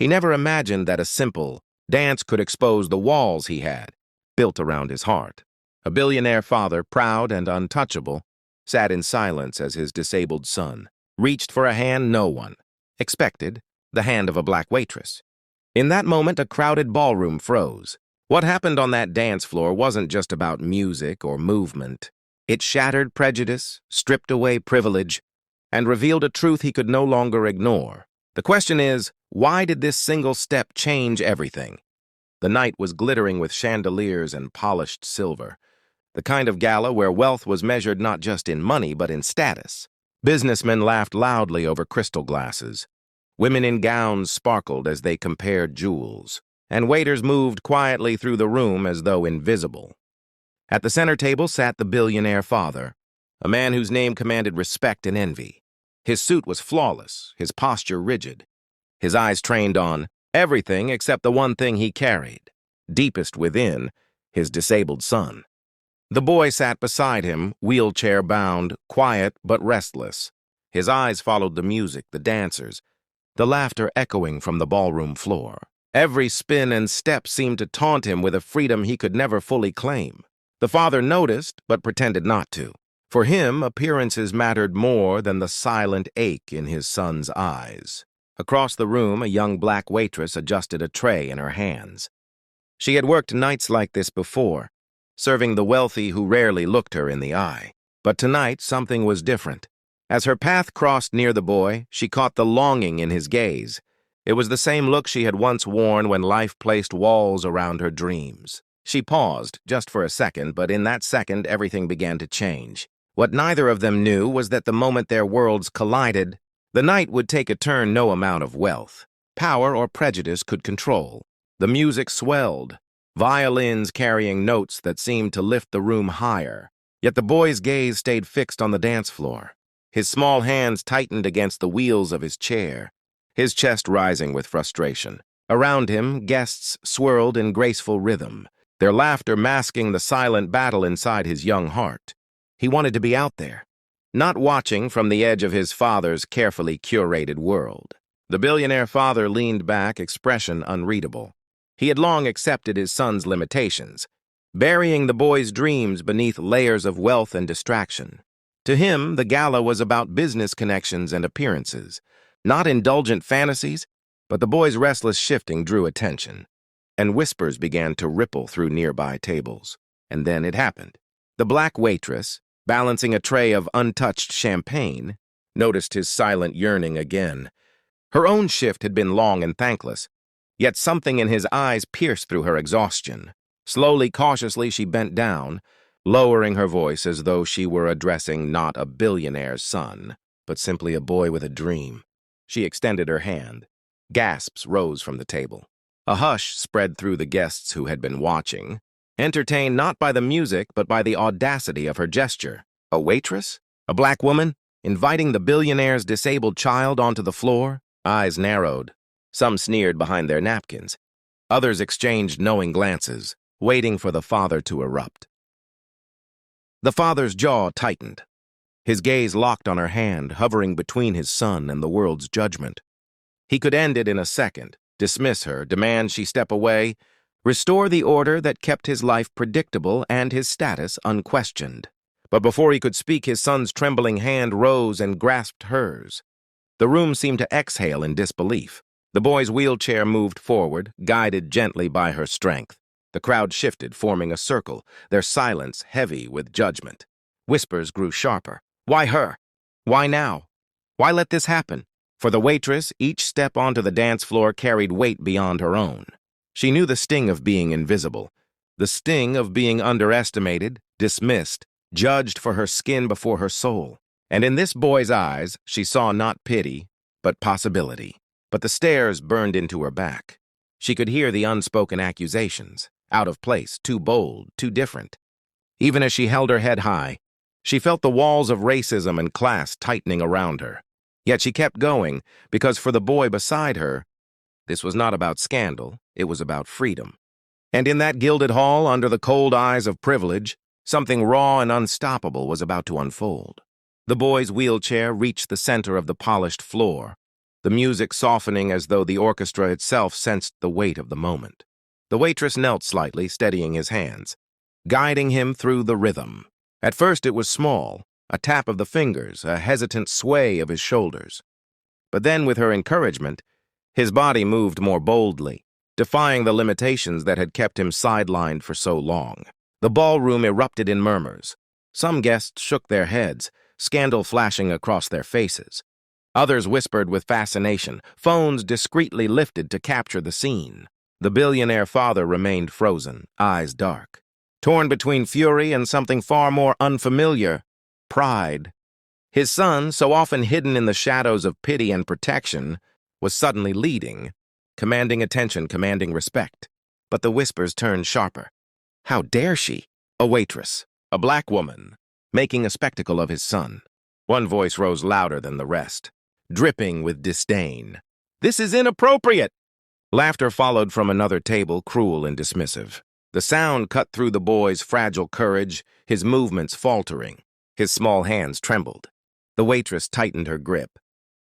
He never imagined that a simple dance could expose the walls he had built around his heart. A billionaire father, proud and untouchable, sat in silence as his disabled son reached for a hand no one expected, the hand of a black waitress. In that moment, a crowded ballroom froze. What happened on that dance floor wasn't just about music or movement. It shattered prejudice, stripped away privilege, and revealed a truth he could no longer ignore. The question is, why did this single step change everything? The night was glittering with chandeliers and polished silver, the kind of gala where wealth was measured not just in money but in status. Businessmen laughed loudly over crystal glasses. Women in gowns sparkled as they compared jewels, and waiters moved quietly through the room as though invisible. At the center table sat the billionaire father, a man whose name commanded respect and envy. His suit was flawless, his posture rigid, his eyes trained on everything except the one thing he carried, deepest within, his disabled son. The boy sat beside him, wheelchair-bound, quiet but restless. His eyes followed the music, the dancers, the laughter echoing from the ballroom floor. Every spin and step seemed to taunt him with a freedom he could never fully claim. The father noticed, but pretended not to. For him, appearances mattered more than the silent ache in his son's eyes. Across the room, a young black waitress adjusted a tray in her hands. She had worked nights like this before, serving the wealthy who rarely looked her in the eye. But tonight, something was different. As her path crossed near the boy, she caught the longing in his gaze. It was the same look she had once worn when life placed walls around her dreams. She paused, just for a second, but in that second, everything began to change. What neither of them knew was that the moment their worlds collided, the night would take a turn no amount of wealth, power, or prejudice could control. The music swelled, violins carrying notes that seemed to lift the room higher. Yet the boy's gaze stayed fixed on the dance floor. His small hands tightened against the wheels of his chair, his chest rising with frustration. Around him, guests swirled in graceful rhythm, their laughter masking the silent battle inside his young heart. He wanted to be out there, not watching from the edge of his father's carefully curated world. The billionaire father leaned back, expression unreadable. He had long accepted his son's limitations, burying the boy's dreams beneath layers of wealth and distraction. To him, the gala was about business connections and appearances, not indulgent fantasies, but the boy's restless shifting drew attention, and whispers began to ripple through nearby tables. And then it happened. The black waitress, balancing a tray of untouched champagne, noticed his silent yearning again. Her own shift had been long and thankless, yet something in his eyes pierced through her exhaustion. Slowly, cautiously, she bent down, lowering her voice as though she were addressing not a billionaire's son, but simply a boy with a dream. She extended her hand. Gasps rose from the table. A hush spread through the guests who had been watching, entertained not by the music but by the audacity of her gesture. A waitress? A black woman? Inviting the billionaire's disabled child onto the floor? Eyes narrowed. Some sneered behind their napkins. Others exchanged knowing glances, waiting for the father to erupt. The father's jaw tightened. His gaze locked on her hand, hovering between his son and the world's judgment. He could end it in a second, dismiss her, demand she step away, restore the order that kept his life predictable and his status unquestioned. But before he could speak, his son's trembling hand rose and grasped hers. The room seemed to exhale in disbelief. The boy's wheelchair moved forward, guided gently by her strength. The crowd shifted, forming a circle, their silence heavy with judgment. Whispers grew sharper. Why her? Why now? Why let this happen? For the waitress, each step onto the dance floor carried weight beyond her own. She knew the sting of being invisible, the sting of being underestimated, dismissed, judged for her skin before her soul. And in this boy's eyes, she saw not pity, but possibility. But the stares burned into her back. She could hear the unspoken accusations, out of place, too bold, too different. Even as she held her head high, she felt the walls of racism and class tightening around her. Yet she kept going, because for the boy beside her, this was not about scandal, it was about freedom. And in that gilded hall, under the cold eyes of privilege, something raw and unstoppable was about to unfold. The boy's wheelchair reached the center of the polished floor, the music softening as though the orchestra itself sensed the weight of the moment. The waitress knelt slightly, steadying his hands, guiding him through the rhythm. At first it was small, a tap of the fingers, a hesitant sway of his shoulders. But then, with her encouragement, his body moved more boldly, defying the limitations that had kept him sidelined for so long. The ballroom erupted in murmurs. Some guests shook their heads, scandal flashing across their faces. Others whispered with fascination, phones discreetly lifted to capture the scene. The billionaire father remained frozen, eyes dark, torn between fury and something far more unfamiliar, pride. His son, so often hidden in the shadows of pity and protection, was suddenly leading, commanding attention, commanding respect. But the whispers turned sharper. How dare she, a waitress, a black woman, making a spectacle of his son? One voice rose louder than the rest, dripping with disdain. This is inappropriate! Laughter followed from another table, cruel and dismissive. The sound cut through the boy's fragile courage, his movements faltering. His small hands trembled. The waitress tightened her grip.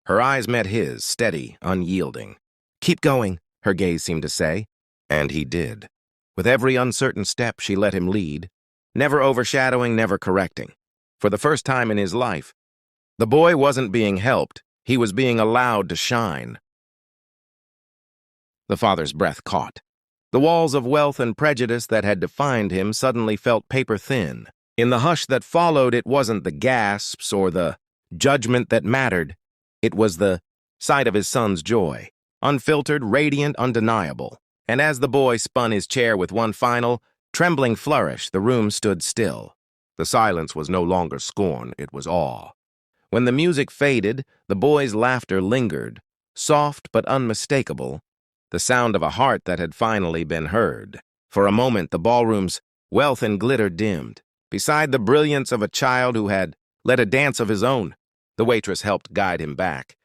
Her eyes met his, steady, unyielding. Keep going, her gaze seemed to say. And he did. With every uncertain step, she let him lead, never overshadowing, never correcting. For the first time in his life, the boy wasn't being helped, he was being allowed to shine. The father's breath caught. The walls of wealth and prejudice that had defined him suddenly felt paper-thin. In the hush that followed, it wasn't the gasps or the judgment that mattered. It was the sight of his son's joy, unfiltered, radiant, undeniable. And as the boy spun his chair with one final, trembling flourish, the room stood still. The silence was no longer scorn, it was awe. When the music faded, the boy's laughter lingered, soft but unmistakable, the sound of a heart that had finally been heard. For a moment, the ballroom's wealth and glitter dimmed. Beside the brilliance of a child who had led a dance of his own, the waitress helped guide him back,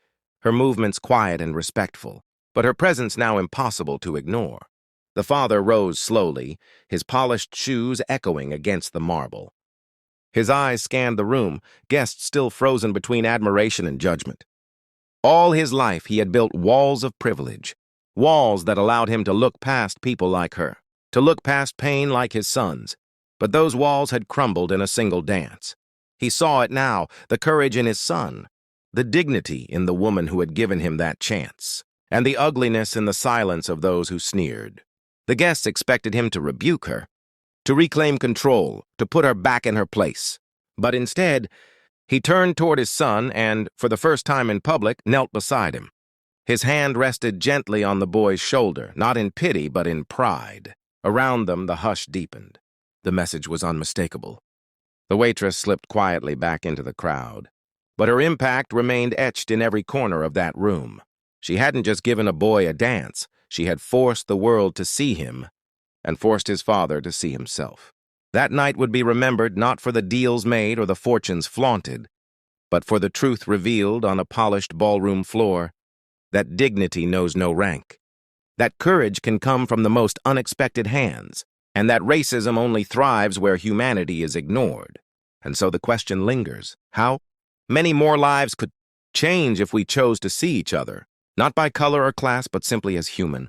her movements quiet and respectful, but her presence now impossible to ignore. The father rose slowly, his polished shoes echoing against the marble. His eyes scanned the room, guests still frozen between admiration and judgment. All his life he had built walls of privilege, walls that allowed him to look past people like her, to look past pain like his son's. But those walls had crumbled in a single dance. He saw it now, the courage in his son, the dignity in the woman who had given him that chance, and the ugliness in the silence of those who sneered. The guests expected him to rebuke her, to reclaim control, to put her back in her place. But instead, he turned toward his son and, for the first time in public, knelt beside him. His hand rested gently on the boy's shoulder, not in pity, but in pride. Around them, the hush deepened. The message was unmistakable. The waitress slipped quietly back into the crowd, but her impact remained etched in every corner of that room. She hadn't just given a boy a dance, she had forced the world to see him, and forced his father to see himself. That night would be remembered not for the deals made or the fortunes flaunted, but for the truth revealed on a polished ballroom floor, that dignity knows no rank, that courage can come from the most unexpected hands, and that racism only thrives where humanity is ignored. And so the question lingers, how many more lives could change if we chose to see each other, not by color or class, but simply as human?